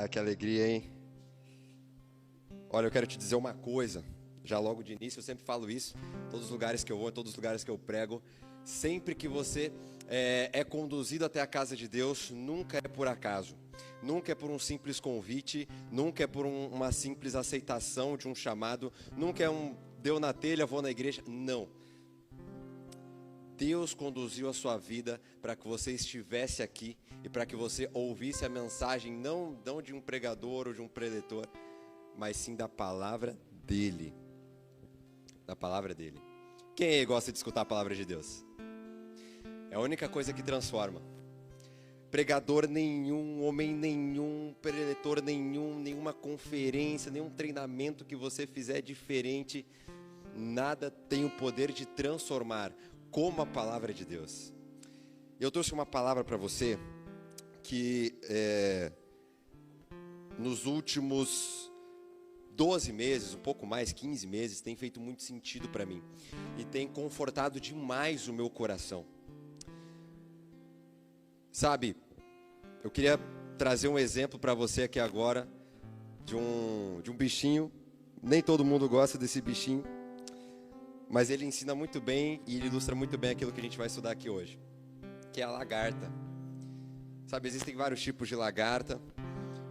Ah, que alegria, hein? Olha, eu quero te dizer uma coisa. Já logo de início, eu sempre falo isso. Todos os lugares que eu vou, todos os lugares que eu prego. Sempre que você é conduzido até a casa de Deus, nunca é por acaso. Nunca é por um simples convite. Nunca é por uma simples aceitação de um chamado. Nunca é deu na telha, vou na igreja. Não. Deus conduziu a sua vida para que você estivesse aqui e para que você ouvisse a mensagem não de um pregador ou de um preletor, mas sim da palavra dele. Da palavra dele. Quem aí gosta de escutar a palavra de Deus? É a única coisa que transforma. Pregador nenhum, homem nenhum, preletor nenhum, nenhuma conferência, nenhum treinamento que você fizer diferente, nada tem o poder de transformar como a palavra de Deus. Eu trouxe uma palavra para você que nos últimos 12 meses, um pouco mais, 15 meses, tem feito muito sentido para mim e tem confortado demais o meu coração. Sabe, eu queria trazer um exemplo para você aqui agora de um bichinho. Nem todo mundo gosta desse bichinho, mas ele ensina muito bem e ele ilustra muito bem aquilo que a gente vai estudar aqui hoje, que é a lagarta. Sabe, existem vários tipos de lagarta.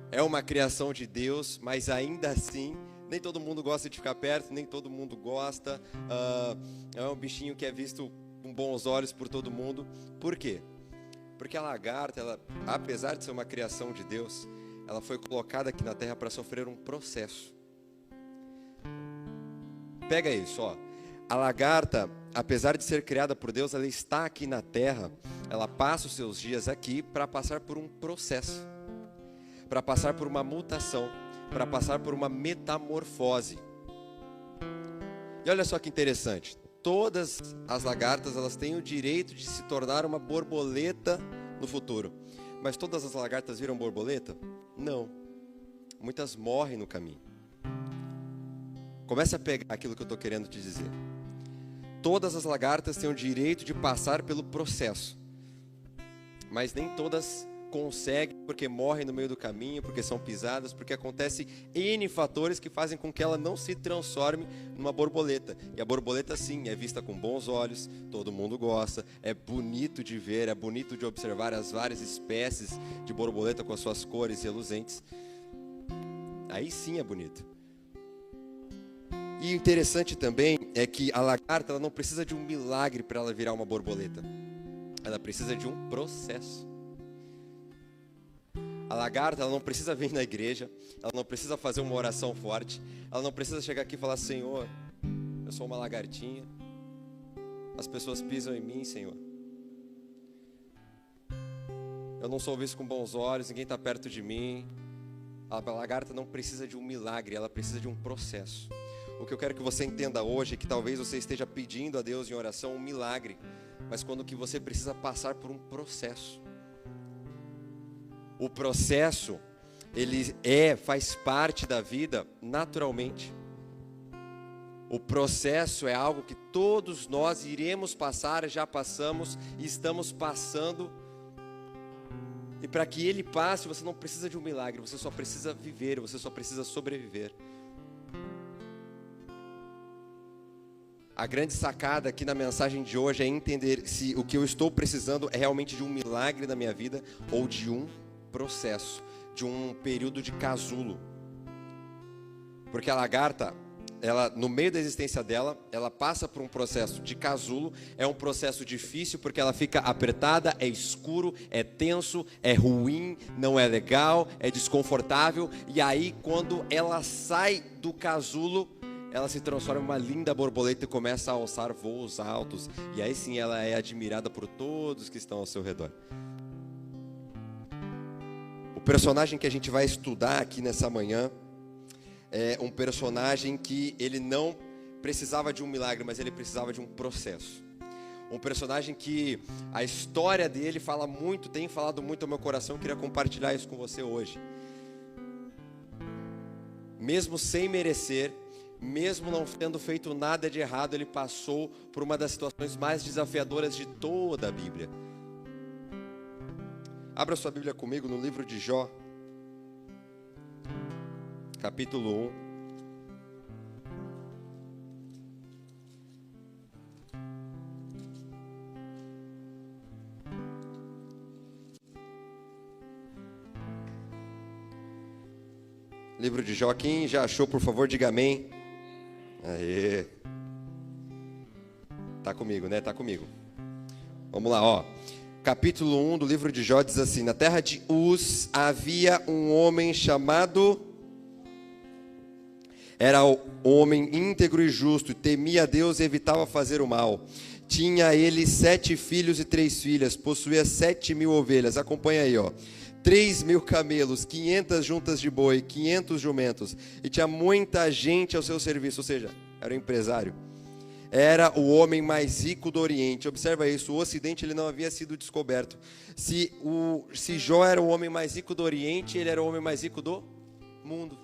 É uma criação de Deus, mas ainda assim, nem todo mundo gosta de ficar perto, nem todo mundo gosta. É um bichinho que é visto com bons olhos por todo mundo. Por quê? Porque a lagarta, ela, apesar de ser uma criação de Deus, ela foi colocada aqui na terra para sofrer um processo. Pega isso, ó. A lagarta, apesar de ser criada por Deus, ela está aqui na terra, ela passa os seus dias aqui para passar por um processo, para passar por uma mutação, para passar por uma metamorfose. E olha só que interessante, todas as lagartas, elas têm o direito de se tornar uma borboleta no futuro. Mas todas as lagartas viram borboleta? Não. Muitas morrem no caminho. Comece a pegar aquilo que eu estou querendo te dizer. Todas as lagartas têm o direito de passar pelo processo, mas nem todas conseguem, porque morrem no meio do caminho, porque são pisadas, porque acontece N fatores que fazem com que ela não se transforme numa borboleta. E a borboleta, sim, é vista com bons olhos, todo mundo gosta, é bonito de ver, é bonito de observar as várias espécies de borboleta com as suas cores reluzentes. Aí sim é bonito. E o interessante também é que a lagarta, ela não precisa de um milagre para ela virar uma borboleta. Ela precisa de um processo. A lagarta, ela não precisa vir na igreja, ela não precisa fazer uma oração forte, ela não precisa chegar aqui e falar: Senhor, eu sou uma lagartinha, as pessoas pisam em mim, Senhor. Eu não sou visto com bons olhos, ninguém está perto de mim. A lagarta não precisa de um milagre, ela precisa de um processo. O que eu quero que você entenda hoje é que talvez você esteja pedindo a Deus em oração um milagre, mas quando que você precisa passar por um processo. O processo, ele faz parte da vida naturalmente. O processo é algo que todos nós iremos passar, já passamos e estamos passando. E para que ele passe, você não precisa de um milagre, você só precisa viver, você só precisa sobreviver. A grande sacada aqui na mensagem de hoje é entender se o que eu estou precisando é realmente de um milagre na minha vida ou de um processo, de um período de casulo. Porque a lagarta, ela, no meio da existência dela, ela passa por um processo de casulo. É um processo difícil porque ela fica apertada, é escuro, é tenso, é ruim, não é legal, é desconfortável. E aí, quando ela sai do casulo, ela se transforma em uma linda borboleta e começa a alçar voos altos. E aí sim ela é admirada por todos que estão ao seu redor. O personagem que a gente vai estudar aqui nessa manhã é um personagem que ele não precisava de um milagre, mas ele precisava de um processo. Um personagem que a história dele fala muito, tem falado muito ao meu coração. Eu queria compartilhar isso com você hoje. Mesmo sem merecer, mesmo não tendo feito nada de errado, ele passou por uma das situações mais desafiadoras de toda a Bíblia. Abra sua Bíblia comigo no livro de Jó. capítulo 1. Livro de Jó. Quem já achou, por favor, diga amém. Aê. Tá comigo, né? Tá comigo. Vamos lá, ó. Capítulo 1 do livro de Jó diz assim: na terra de Uz havia um homem chamado... Era o homem íntegro e justo, e temia a Deus e evitava fazer o mal. Tinha ele 7 filhos e 3 filhas, possuía 7.000 ovelhas. Acompanha aí, ó. 3.000 camelos, 500 juntas de boi, 500 jumentos, e tinha muita gente ao seu serviço, ou seja, era um empresário. Era o homem mais rico do Oriente. Observa isso, o Ocidente ele não havia sido descoberto. Se Jó era o homem mais rico do Oriente, ele era o homem mais rico do mundo.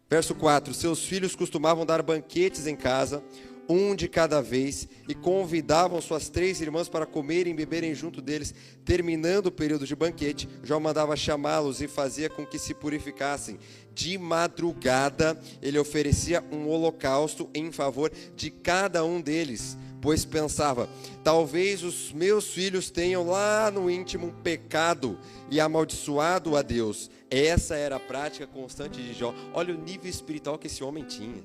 Verso 4, seus filhos costumavam dar banquetes em casa, um de cada vez, e convidavam suas 3 irmãs para comerem e beberem junto deles. Terminando o período de banquete, Jó mandava chamá-los e fazia com que se purificassem. De madrugada, ele oferecia um holocausto em favor de cada um deles, pois pensava: talvez os meus filhos tenham lá no íntimo um pecado e amaldiçoado a Deus. Essa era a prática constante de Jó. Olha o nível espiritual que esse homem tinha.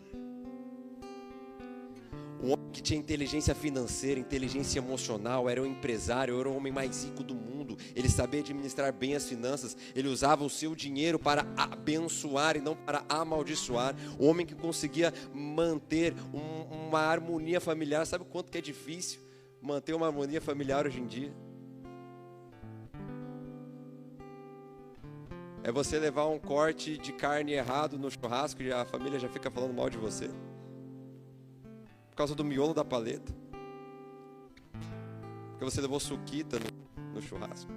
Um homem que tinha inteligência financeira, inteligência emocional, era um empresário, era o homem mais rico do mundo. Ele sabia administrar bem as finanças, ele usava o seu dinheiro para abençoar e não para amaldiçoar. Um homem que conseguia manter uma harmonia familiar. Sabe o quanto que é difícil manter uma harmonia familiar hoje em dia? É você levar um corte de carne errado no churrasco e a família já fica falando mal de você. Por causa do miolo da paleta. Porque você levou suquita no churrasco.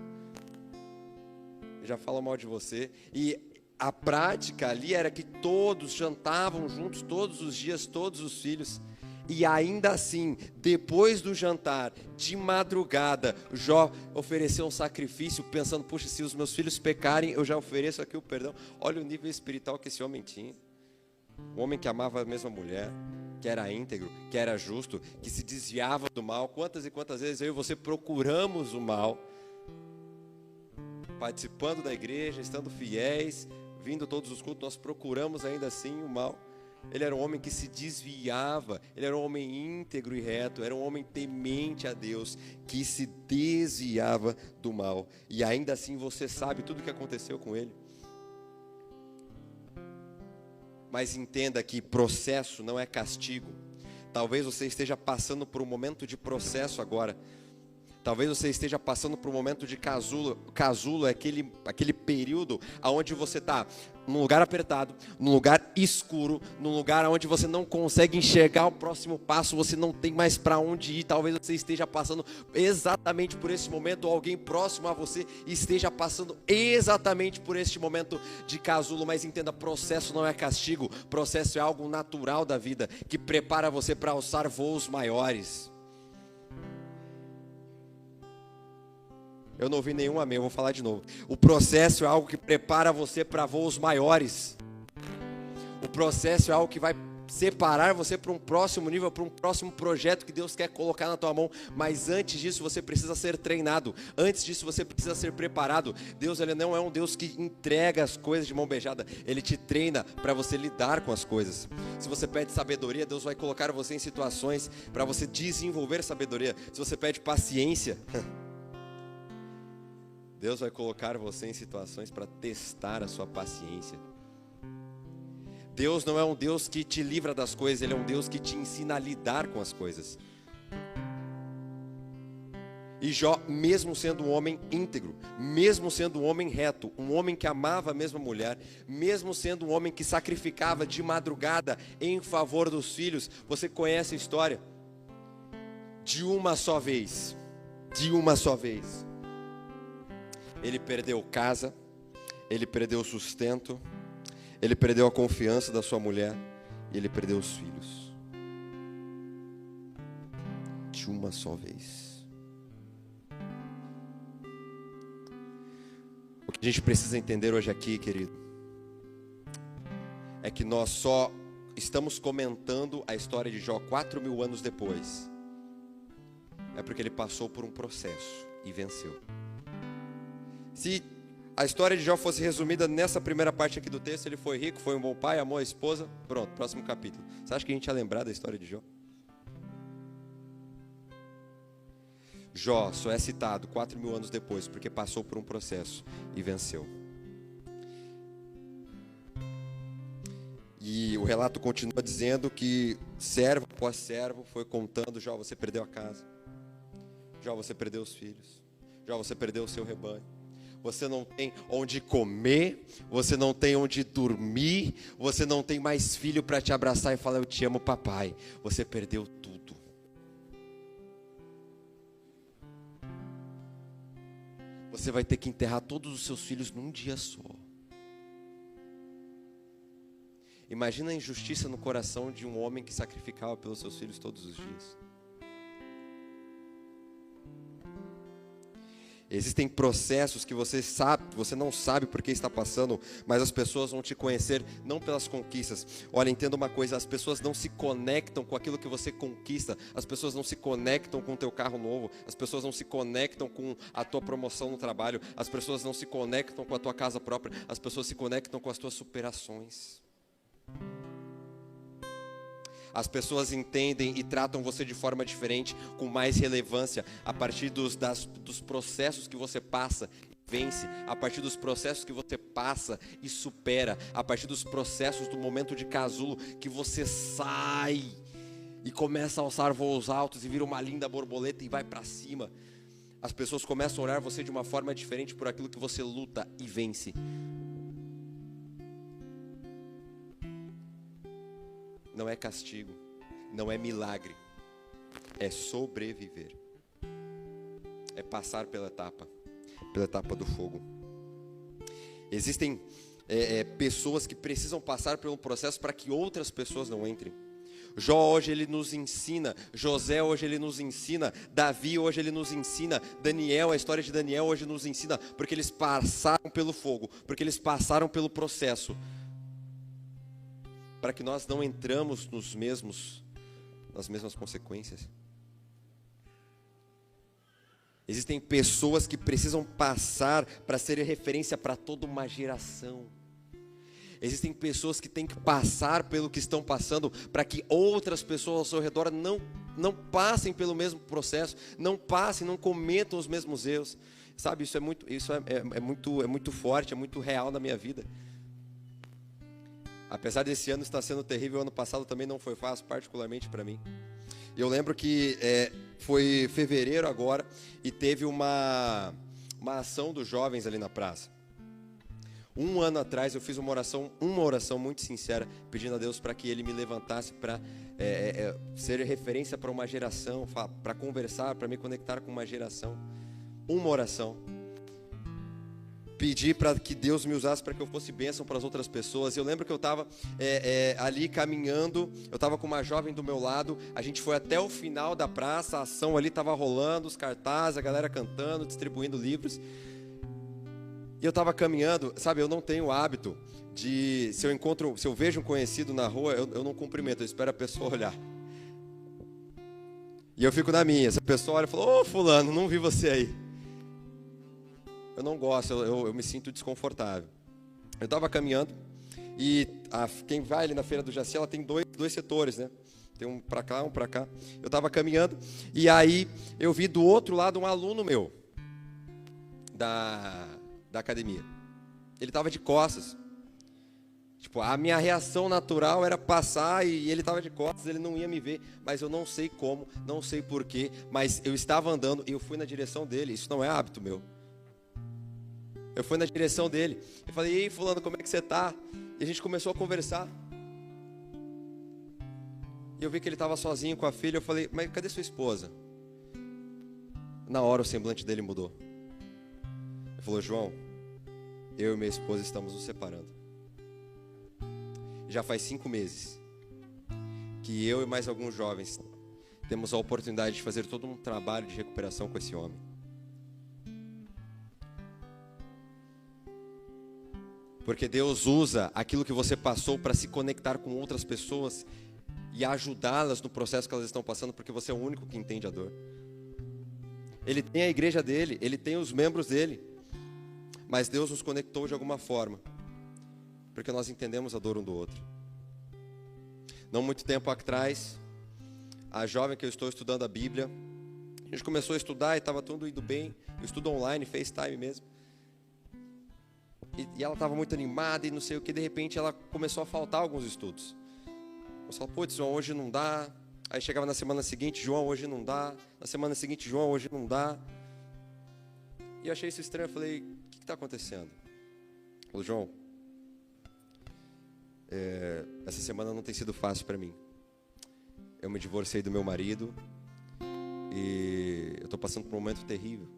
Já falam mal de você. E a prática ali era que todos jantavam juntos todos os dias, todos os filhos. E ainda assim, depois do jantar, de madrugada, Jó ofereceu um sacrifício, pensando: puxa, se os meus filhos pecarem, eu já ofereço aqui o perdão. Olha o nível espiritual que esse homem tinha. Um homem que amava a mesma mulher, que era íntegro, que era justo, que se desviava do mal. Quantas e quantas vezes eu e você procuramos o mal, participando da igreja, estando fiéis, vindo todos os cultos, nós procuramos ainda assim o mal. Ele era um homem que se desviava, ele era um homem íntegro e reto, era um homem temente a Deus, que se desviava do mal. E ainda assim você sabe tudo o que aconteceu com ele. Mas entenda que processo não é castigo. Talvez você esteja passando por um momento de processo agora. Talvez você esteja passando por um momento de casulo. Casulo é aquele período onde você está num lugar apertado, num lugar escuro, num lugar onde você não consegue enxergar o próximo passo, você não tem mais para onde ir. Talvez você esteja passando exatamente por esse momento, ou alguém próximo a você esteja passando exatamente por este momento de casulo. Mas entenda, processo não é castigo, processo é algo natural da vida, que prepara você para alçar voos maiores. Eu não ouvi nenhum amém, eu vou falar de novo. O processo é algo que prepara você para voos maiores. O processo é algo que vai separar você para um próximo nível, para um próximo projeto que Deus quer colocar na tua mão. Mas antes disso você precisa ser treinado. Antes disso você precisa ser preparado. Deus, ele não é um Deus que entrega as coisas de mão beijada. Ele te treina para você lidar com as coisas. Se você pede sabedoria, Deus vai colocar você em situações para você desenvolver sabedoria. Se você pede paciência, Deus vai colocar você em situações para testar a sua paciência. Deus não é um Deus que te livra das coisas, Ele é um Deus que te ensina a lidar com as coisas. E Jó, mesmo sendo um homem íntegro, mesmo sendo um homem reto, um homem que amava a mesma mulher, mesmo sendo um homem que sacrificava de madrugada em favor dos filhos, você conhece a história? De uma só vez, ele perdeu casa, ele perdeu o sustento, ele perdeu a confiança da sua mulher e ele perdeu os filhos. De uma só vez. O que a gente precisa entender hoje aqui, querido, é que nós só estamos comentando a história de Jó 4.000 anos depois. É porque ele passou por um processo e venceu. Se a história de Jó fosse resumida nessa primeira parte aqui do texto, ele foi rico, foi um bom pai, amou a esposa, pronto, próximo capítulo. Você acha que a gente ia lembrar da história de Jó? Jó só é citado 4.000 anos depois, porque passou por um processo e venceu. E o relato continua dizendo que servo após servo foi contando: Jó, você perdeu a casa. Jó, você perdeu os filhos. Jó, você perdeu o seu rebanho. Você não tem onde comer, você não tem onde dormir, você não tem mais filho para te abraçar e falar: eu te amo, papai. Você perdeu tudo. Você vai ter que enterrar todos os seus filhos num dia só. Imagina a injustiça no coração de um homem que sacrificava pelos seus filhos todos os dias. Existem processos que você não sabe por que está passando, mas as pessoas vão te conhecer não pelas conquistas. Olha, entenda uma coisa: as pessoas não se conectam com aquilo que você conquista, as pessoas não se conectam com o teu carro novo, as pessoas não se conectam com a tua promoção no trabalho, as pessoas não se conectam com a tua casa própria, as pessoas se conectam com as tuas superações. As pessoas entendem e tratam você de forma diferente, com mais relevância, a partir dos processos que você passa e vence, a partir dos processos que você passa e supera, a partir dos processos do momento de casulo, que você sai e começa a alçar voos altos e vira uma linda borboleta e vai para cima. As pessoas começam a olhar você de uma forma diferente por aquilo que você luta e vence. Não é castigo, não é milagre, é sobreviver, é passar pela etapa do fogo. Existem pessoas que precisam passar por um processo para que outras pessoas não entrem. Jó hoje ele nos ensina, José hoje ele nos ensina, Davi hoje ele nos ensina, Daniel, a história de Daniel hoje nos ensina, porque eles passaram pelo fogo, porque eles passaram pelo processo, para que nós não entramos nas mesmas consequências. Existem pessoas que precisam passar para serem referência para toda uma geração. Existem pessoas que têm que passar pelo que estão passando, para que outras pessoas ao seu redor não passem pelo mesmo processo, não cometam os mesmos erros. Sabe, isso é muito forte, é muito real na minha vida. Apesar desse ano estar sendo terrível, o ano passado também não foi fácil, particularmente para mim. Eu lembro que foi fevereiro agora e teve uma ação dos jovens ali na praça. Um ano atrás eu fiz uma oração muito sincera, pedindo a Deus para que Ele me levantasse para ser referência para uma geração, para conversar, para me conectar com uma geração. Uma oração. Pedi para que Deus me usasse para que eu fosse bênção para as outras pessoas. Eu lembro que eu estava ali caminhando, eu estava com uma jovem do meu lado, a gente foi até o final da praça, a ação ali estava rolando, os cartazes, a galera cantando, distribuindo livros. E eu estava caminhando, sabe, eu não tenho o hábito de, se eu vejo um conhecido na rua, eu não cumprimento, eu espero a pessoa olhar. E eu fico na minha, se a pessoa olha e fala: ô fulano, não vi você aí. Eu não gosto, eu me sinto desconfortável. Eu estava caminhando e quem vai ali na Feira do Jaci, ela tem dois setores, né? Tem um para cá, um para cá. Eu estava caminhando e aí eu vi do outro lado um aluno meu da academia. Ele estava de costas. Tipo, a minha reação natural era passar e ele estava de costas, ele não ia me ver, mas eu não sei como, não sei porquê, mas eu estava andando e eu fui na direção dele. Isso não é hábito meu. Eu fui na direção dele. Eu falei: ei, fulano, como é que você tá? E a gente começou a conversar. E eu vi que ele estava sozinho com a filha. Eu falei: mas cadê sua esposa? Na hora o semblante dele mudou. Ele falou: João, eu e minha esposa estamos nos separando. Já faz 5 meses que eu e mais alguns jovens temos a oportunidade de fazer todo um trabalho de recuperação com esse homem. Porque Deus usa aquilo que você passou para se conectar com outras pessoas e ajudá-las no processo que elas estão passando, porque você é o único que entende a dor. Ele tem a igreja dele, ele tem os membros dele, mas Deus nos conectou de alguma forma, porque nós entendemos a dor um do outro. Não muito tempo atrás, a jovem que eu estou estudando a Bíblia, a gente começou a estudar e estava tudo indo bem, eu estudo online, FaceTime mesmo. E ela estava muito animada e não sei o que, de repente ela começou a faltar alguns estudos. Eu falava, putz, João, hoje não dá. Aí chegava na semana seguinte, João, hoje não dá. Na semana seguinte, João, hoje não dá. E eu achei isso estranho, eu falei, o que está acontecendo? Ele falou, João, essa semana não tem sido fácil para mim. Eu me divorciei do meu marido e eu estou passando por um momento terrível.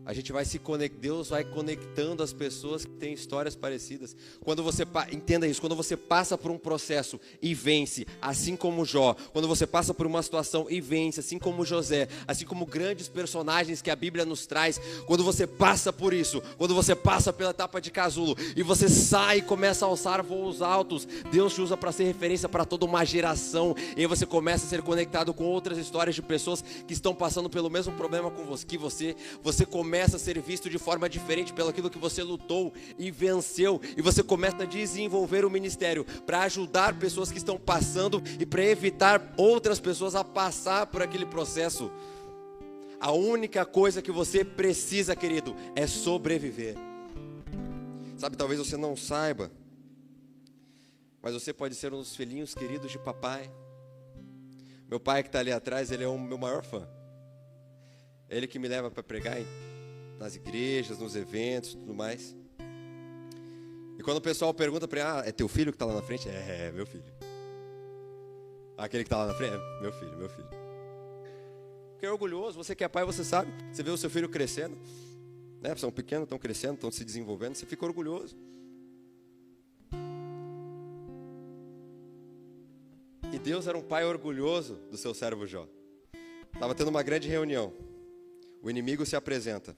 A gente vai se conectar, Deus vai conectando as pessoas que têm histórias parecidas. Quando você, entenda isso, quando você passa por um processo e vence, assim como Jó, quando você passa por uma situação e vence, assim como José, assim como grandes personagens que a Bíblia nos traz, quando você passa por isso, quando você passa pela etapa de casulo e você sai e começa a alçar voos altos, Deus te usa para ser referência para toda uma geração, e aí você começa a ser conectado com outras histórias de pessoas que estão passando pelo mesmo problema que você começa a ser visto de forma diferente pelo aquilo que você lutou e venceu, e você começa a desenvolver o ministério para ajudar pessoas que estão passando e para evitar outras pessoas a passar por aquele processo. A única coisa que você precisa, querido, é sobreviver. Sabe, talvez você não saiba, mas você pode ser um dos filhinhos queridos de papai. Meu pai que está ali atrás, ele é o meu maior fã. Ele que me leva para pregar nas igrejas, nos eventos, tudo mais. E quando o pessoal pergunta para ele, é teu filho que está lá na frente? É, meu filho. Aquele que está lá na frente? É, meu filho, meu filho. Porque é orgulhoso, você que é pai, você sabe. Você vê o seu filho crescendo, né? São pequenos, estão crescendo, estão se desenvolvendo, você fica orgulhoso. E Deus era um pai orgulhoso do seu servo Jó. Estava tendo uma grande reunião. O inimigo se apresenta.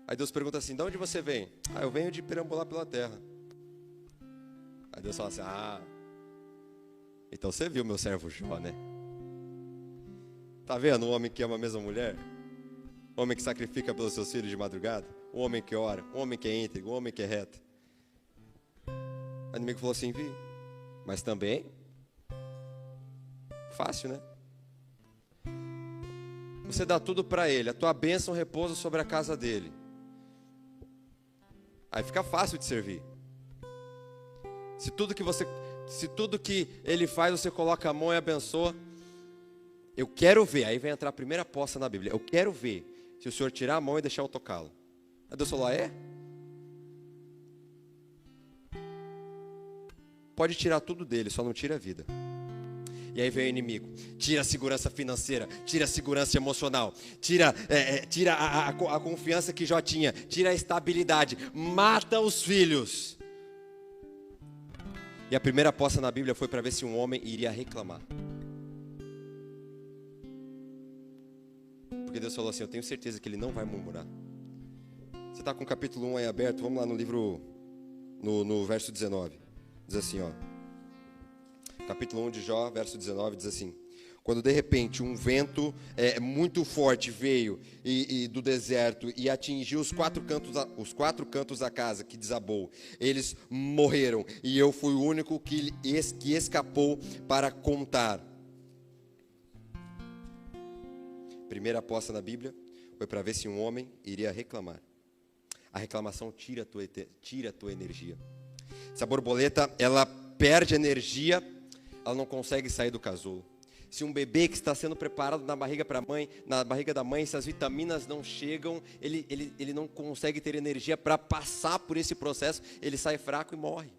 Aí Deus pergunta assim, de onde você vem? Eu venho de perambular pela terra. Aí Deus fala assim, então você viu meu servo Jó, né? Tá vendo um homem que ama a mesma mulher? Um homem que sacrifica pelos seus filhos de madrugada? Um homem que ora, um homem que é íntegro, um homem que é reto. O inimigo falou assim, vi, mas também, fácil, né? Você dá tudo para ele, a tua bênção repousa sobre a casa dele. Aí fica fácil de servir. Se tudo que ele faz, você coloca a mão e abençoa. Eu quero ver, aí vem entrar a primeira aposta na Bíblia. Eu quero ver se o Senhor tirar a mão e deixar eu tocá-lo. Aí Deus falou, Pode tirar tudo dele, só não tira a vida. E aí vem o inimigo, tira a segurança financeira, tira a segurança emocional, tira a confiança que Jó tinha, tira a estabilidade, mata os filhos. E a primeira aposta na Bíblia foi para ver se um homem iria reclamar. Porque Deus falou assim, eu tenho certeza que ele não vai murmurar. Você está com o capítulo 1 aí aberto, vamos lá no livro, no verso 19. Diz assim, capítulo 1 de Jó, verso 19, diz assim, quando de repente um vento muito forte veio do deserto e atingiu os quatro cantos da casa, que desabou, eles morreram, e eu fui o único que escapou para contar. Primeira aposta na Bíblia foi para ver se um homem iria reclamar. A reclamação tira a tua energia. Se a borboleta, ela perde energia, ela não consegue sair do casulo. Se um bebê que está sendo preparado na barriga da mãe, se as vitaminas não chegam, ele não consegue ter energia para passar por esse processo, ele sai fraco e morre.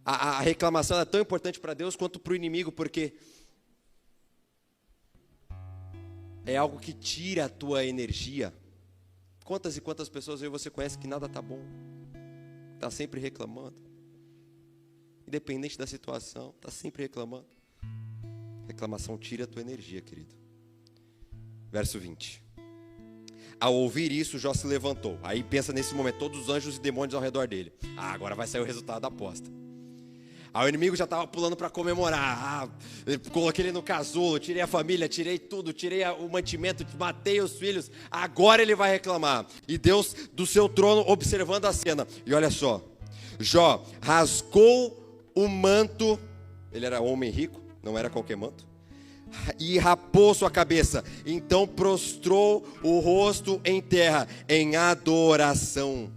A reclamação é tão importante para Deus quanto para o inimigo, porque é algo que tira a tua energia. Quantas e quantas pessoas eu e você conhece que nada está bom, está sempre reclamando, independente da situação, está sempre reclamando. Reclamação tira a tua energia, querido. Verso 20. Ao ouvir isso, Jó se levantou. Aí pensa nesse momento, todos os anjos e demônios ao redor dele. Agora vai sair o resultado da aposta. Aí o inimigo já estava pulando para comemorar. Coloquei ele no casulo, tirei a família, tirei tudo, tirei o mantimento, matei os filhos. Agora ele vai reclamar. E Deus do seu trono observando a cena. E olha só, Jó rasgou o manto. Ele era homem rico, não era qualquer manto. E rapou sua cabeça. Então prostrou o rosto em terra, em adoração.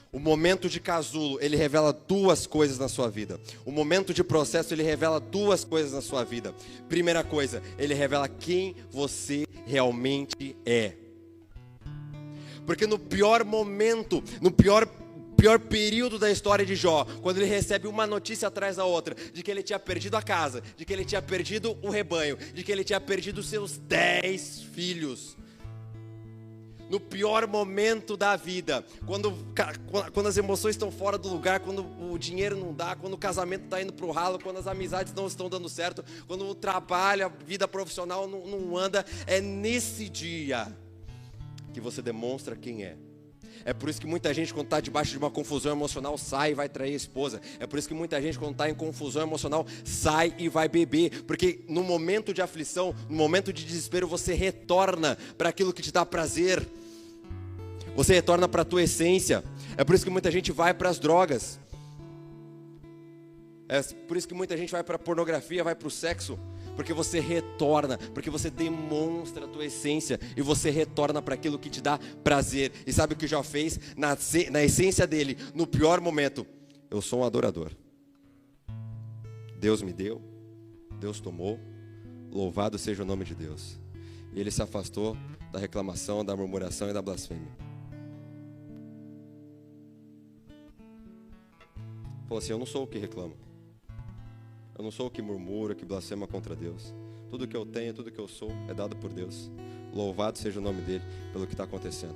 O momento de casulo, ele revela duas coisas na sua vida. O momento de processo, ele revela duas coisas na sua vida. Primeira coisa, ele revela quem você realmente é. Porque no pior momento, no pior período da história de Jó, quando ele recebe uma notícia atrás da outra, de que ele tinha perdido a casa, de que ele tinha perdido o rebanho, de que ele tinha perdido seus 10 filhos. No pior momento da vida, quando as emoções estão fora do lugar, quando o dinheiro não dá, quando o casamento está indo para o ralo, quando as amizades não estão dando certo, quando o trabalho, a vida profissional não anda, é nesse dia que você demonstra quem é. É por isso que muita gente, quando está debaixo de uma confusão emocional, sai e vai trair a esposa. É por isso que muita gente, quando está em confusão emocional, sai e vai beber. Porque no momento de aflição, no momento de desespero, você retorna para aquilo que te dá prazer. Você retorna para a tua essência. É por isso que muita gente vai para as drogas. É por isso que muita gente vai para a pornografia, vai para o sexo. Porque você retorna, porque você demonstra a tua essência e você retorna para aquilo que te dá prazer. E sabe o que Jó fez? Na essência dele, no pior momento, eu sou um adorador. Deus me deu, Deus tomou, louvado seja o nome de Deus. E ele se afastou da reclamação, da murmuração e da blasfêmia. Falou assim, eu não sou o que reclama. Eu não sou o que murmura, que blasfema contra Deus. Tudo que eu tenho, tudo que eu sou é dado por Deus. Louvado seja o nome dele pelo que está acontecendo.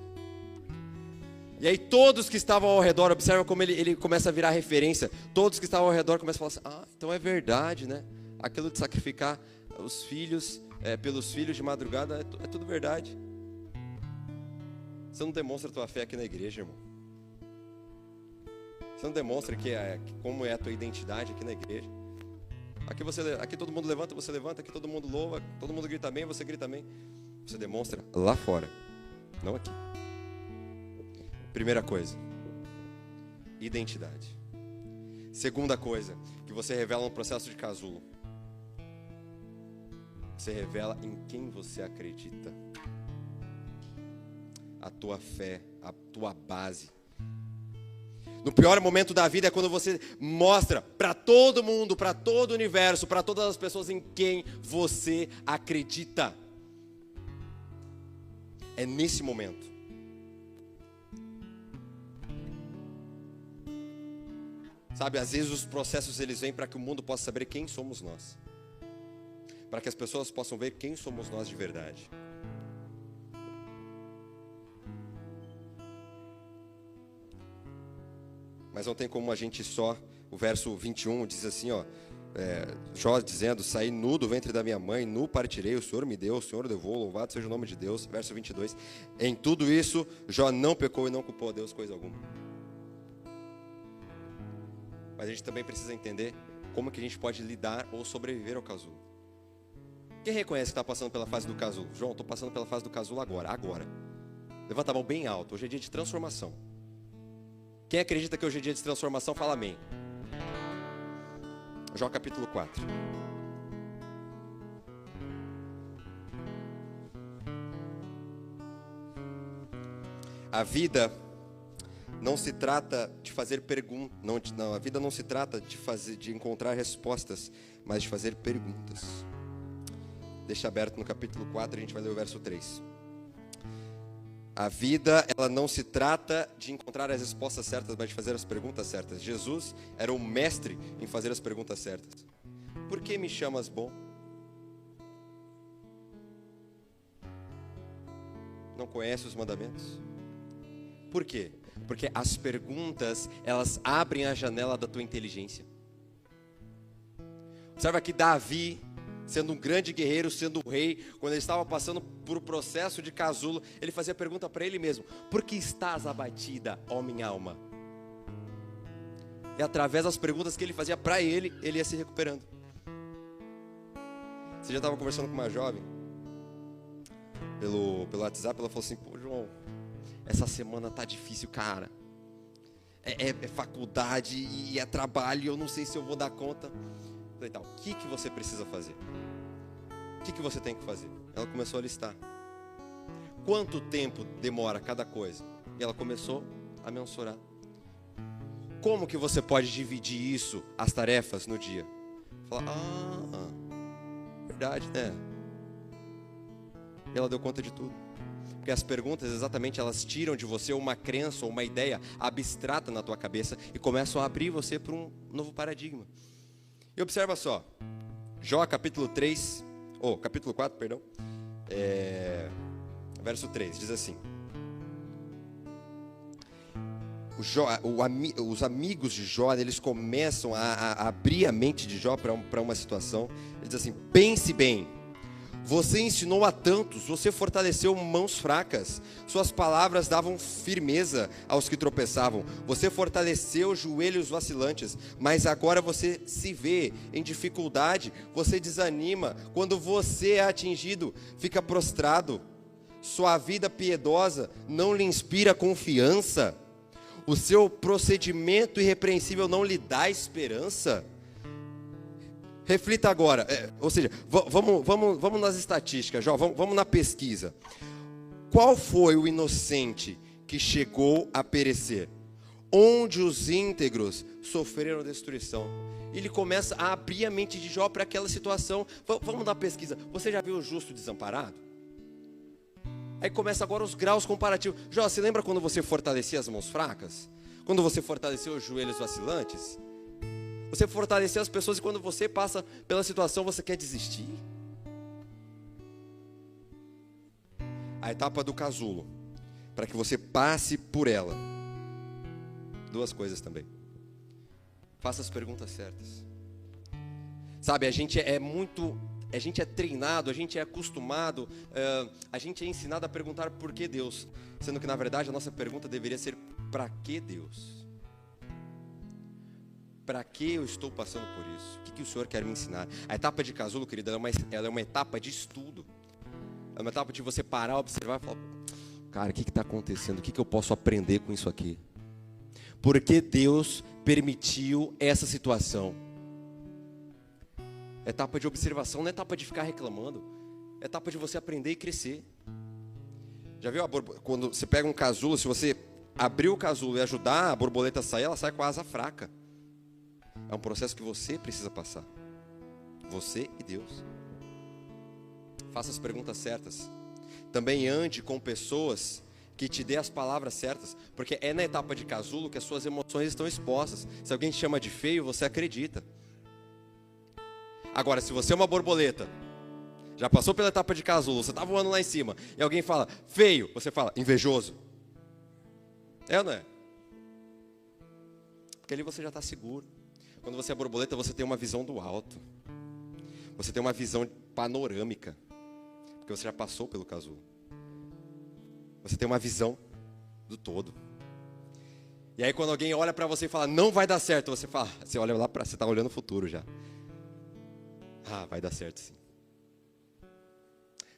E aí todos que estavam ao redor, observa como ele começa a virar referência. Todos que estavam ao redor começam a falar assim, então é verdade, né? Aquilo de sacrificar os filhos pelos filhos de madrugada é tudo verdade. Você não demonstra a tua fé aqui na igreja, irmão. Você não demonstra como é a tua identidade aqui na igreja. Aqui todo mundo levanta, você levanta. Aqui todo mundo louva, todo mundo grita amém, você grita amém. Você demonstra lá fora, não aqui. Primeira coisa, identidade. Segunda coisa, que você revela no processo de casulo. Você revela em quem você acredita. A tua fé, a tua base. No pior momento da vida é quando você mostra para todo mundo, para todo o universo, para todas as pessoas em quem você acredita. É nesse momento. Sabe, às vezes os processos eles vêm para que o mundo possa saber quem somos nós. Para que as pessoas possam ver quem somos nós de verdade. Mas não tem como a gente só, o verso 21 diz assim, Jó dizendo, saí nu do ventre da minha mãe, nu partirei, o Senhor me deu, o Senhor levou, louvado seja o nome de Deus. Verso 22, em tudo isso, Jó não pecou e não culpou a Deus coisa alguma. Mas a gente também precisa entender como que a gente pode lidar ou sobreviver ao casulo. Quem reconhece que está passando pela fase do casulo? João, estou passando pela fase do casulo agora. Levanta a mão bem alto, hoje é dia de transformação. Quem acredita que hoje é dia de transformação, fala amém. Jó capítulo 4. A vida não se trata de fazer perguntas. Não, a vida não se trata de encontrar respostas, mas de fazer perguntas. Deixa aberto no capítulo 4, a gente vai ler o verso 3. A vida, ela não se trata de encontrar as respostas certas, mas de fazer as perguntas certas. Jesus era um mestre em fazer as perguntas certas. Por que me chamas bom? Não conhece os mandamentos? Por quê? Porque as perguntas, elas abrem a janela da tua inteligência. Observa que Davi sendo um grande guerreiro, sendo um rei, quando ele estava passando por um processo de casulo, ele fazia a pergunta para ele mesmo: por que estás abatida, ó minha alma? E através das perguntas que ele fazia para ele, ele ia se recuperando. Você já estava conversando com uma jovem pelo WhatsApp, ela falou assim: pô, João, essa semana tá difícil, cara. É faculdade e é trabalho, eu não sei se eu vou dar conta. Eu falei, então, o que você precisa fazer? O que você tem que fazer? Ela começou a listar. Quanto tempo demora cada coisa? E ela começou a mensurar. Como que você pode dividir isso, as tarefas, no dia? Fala, verdade, né? E ela deu conta de tudo. Porque as perguntas, exatamente, elas tiram de você uma crença ou uma ideia abstrata na tua cabeça e começam a abrir você para um novo paradigma. E observa só, Jó capítulo 4, perdão, verso 3, diz assim: os amigos de Jó, eles começam a abrir a mente de Jó para uma situação. Ele diz assim: pense bem, você ensinou a tantos, você fortaleceu mãos fracas, suas palavras davam firmeza aos que tropeçavam, você fortaleceu joelhos vacilantes, mas agora você se vê em dificuldade, você desanima, quando você é atingido, fica prostrado, sua vida piedosa não lhe inspira confiança, o seu procedimento irrepreensível não lhe dá esperança. Reflita agora, ou seja, vamos nas estatísticas, Jó, vamos na pesquisa. Qual foi o inocente que chegou a perecer? Onde os íntegros sofreram destruição? Ele começa a abrir a mente de Jó para aquela situação. Vamos na pesquisa. Você já viu o justo desamparado? Aí começa agora os graus comparativos. Jó, você lembra quando você fortalecia as mãos fracas? Quando você fortaleceu os joelhos vacilantes? Você fortaleceu as pessoas e quando você passa pela situação, você quer desistir? A etapa do casulo, para que você passe por ela. Duas coisas também. Faça as perguntas certas. Sabe, a gente é treinado, a gente é acostumado, a gente é ensinado a perguntar por que Deus, sendo que na verdade a nossa pergunta deveria ser: para que Deus? Para que eu estou passando por isso? O que o Senhor quer me ensinar? A etapa de casulo, querido, ela é uma etapa de estudo. É uma etapa de você parar, observar e falar: cara, o que está acontecendo? O que eu posso aprender com isso aqui? Por que Deus permitiu essa situação? Etapa de observação, não é etapa de ficar reclamando. É etapa de você aprender e crescer. Já viu quando você pega um casulo, se você abrir o casulo e ajudar a borboleta a sair, ela sai com a asa fraca. É um processo que você precisa passar. Você e Deus. Faça as perguntas certas. Também ande com pessoas que te dê as palavras certas. Porque é na etapa de casulo que as suas emoções estão expostas. Se alguém te chama de feio, você acredita. Agora, se você é uma borboleta, já passou pela etapa de casulo, você está voando lá em cima, e alguém fala feio, você fala invejoso. É ou não é? Porque ali você já está seguro. Quando você é borboleta, você tem uma visão do alto. Você tem uma visão panorâmica. Porque você já passou pelo casulo. Você tem uma visão do todo. E aí quando alguém olha para você e fala, não vai dar certo, você olha lá para, você está olhando o futuro já. Vai dar certo sim.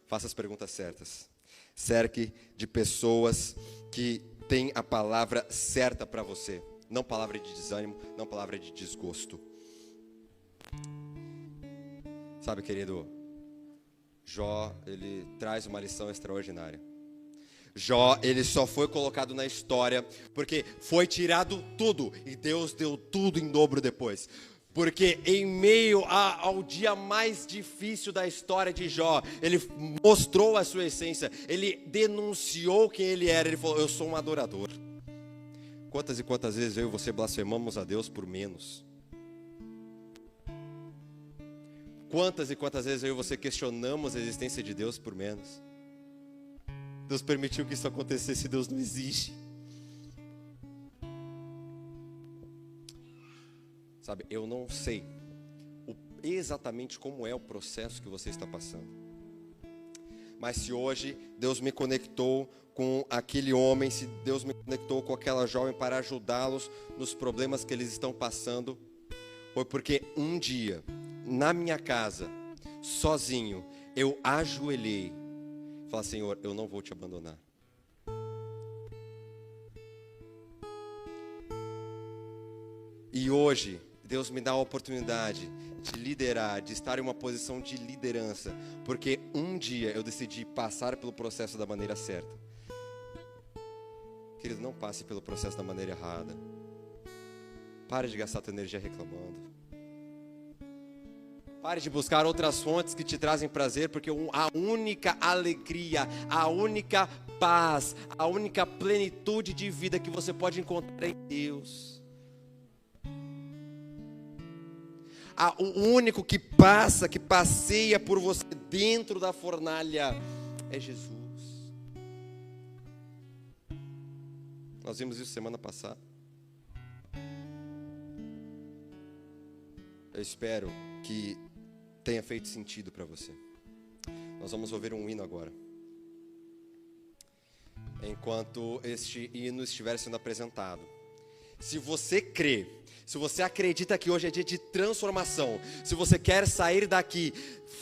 Faça as perguntas certas. Cerque de pessoas que têm a palavra certa para você. Não palavra de desânimo, não palavra de desgosto. Sabe, querido, Jó, ele traz uma lição extraordinária. Jó, ele só foi colocado na história porque foi tirado tudo e Deus deu tudo em dobro depois. Porque em meio ao dia mais difícil da história de Jó, ele mostrou a sua essência, ele denunciou quem ele era, ele falou, eu sou um adorador. Quantas e quantas vezes eu e você blasfemamos a Deus por menos? Quantas e quantas vezes eu e você questionamos a existência de Deus por menos? Deus permitiu que isso acontecesse, Deus não existe. Sabe, eu não sei exatamente como é o processo que você está passando. Mas se hoje Deus me conectou com aquele homem, se Deus me conectou com aquela jovem para ajudá-los nos problemas que eles estão passando, foi porque um dia, na minha casa, sozinho, eu ajoelhei e falei: Senhor, eu não vou te abandonar. E hoje, Deus me dá a oportunidade de liderar, de estar em uma posição de liderança, porque um dia eu decidi passar pelo processo da maneira certa. Querido, não passe pelo processo da maneira errada. Pare de gastar tua energia reclamando. Pare de buscar outras fontes que te trazem prazer, porque a única alegria, a única paz, a única plenitude de vida que você pode encontrar é em Deus. O único que passa, que passeia por você dentro da fornalha é Jesus. Nós vimos isso semana passada. Eu espero que tenha feito sentido para você. Nós vamos ouvir um hino agora. Enquanto este hino estiver sendo apresentado, se você crê, se você acredita que hoje é dia de transformação, se você quer sair daqui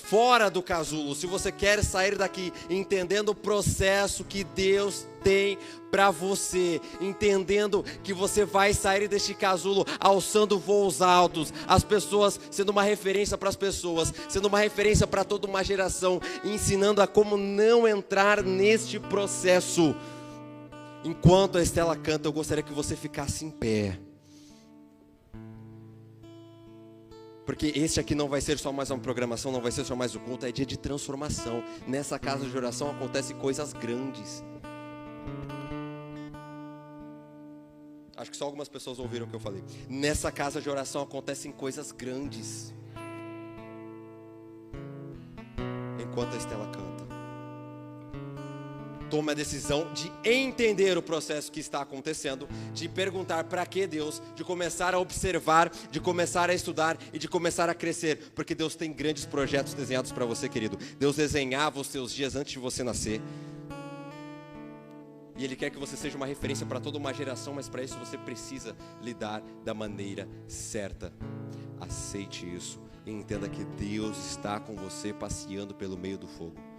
fora do casulo, se você quer sair daqui entendendo o processo que Deus tem para você, entendendo que você vai sair deste casulo alçando voos altos, as pessoas sendo uma referência para as pessoas, sendo uma referência para toda uma geração, ensinando a como não entrar neste processo. Enquanto a Estela canta, eu gostaria que você ficasse em pé. Porque este aqui não vai ser só mais uma programação, não vai ser só mais um culto, é dia de transformação. Nessa casa de oração acontecem coisas grandes. Acho que só algumas pessoas ouviram o que eu falei. Nessa casa de oração acontecem coisas grandes. Enquanto a Estela canta, tome a decisão de entender o processo que está acontecendo, de perguntar para que Deus, de começar a observar, de começar a estudar e de começar a crescer, porque Deus tem grandes projetos desenhados para você, querido. Deus desenhava os seus dias antes de você nascer, e Ele quer que você seja uma referência para toda uma geração, mas para isso você precisa lidar da maneira certa. Aceite isso e entenda que Deus está com você passeando pelo meio do fogo.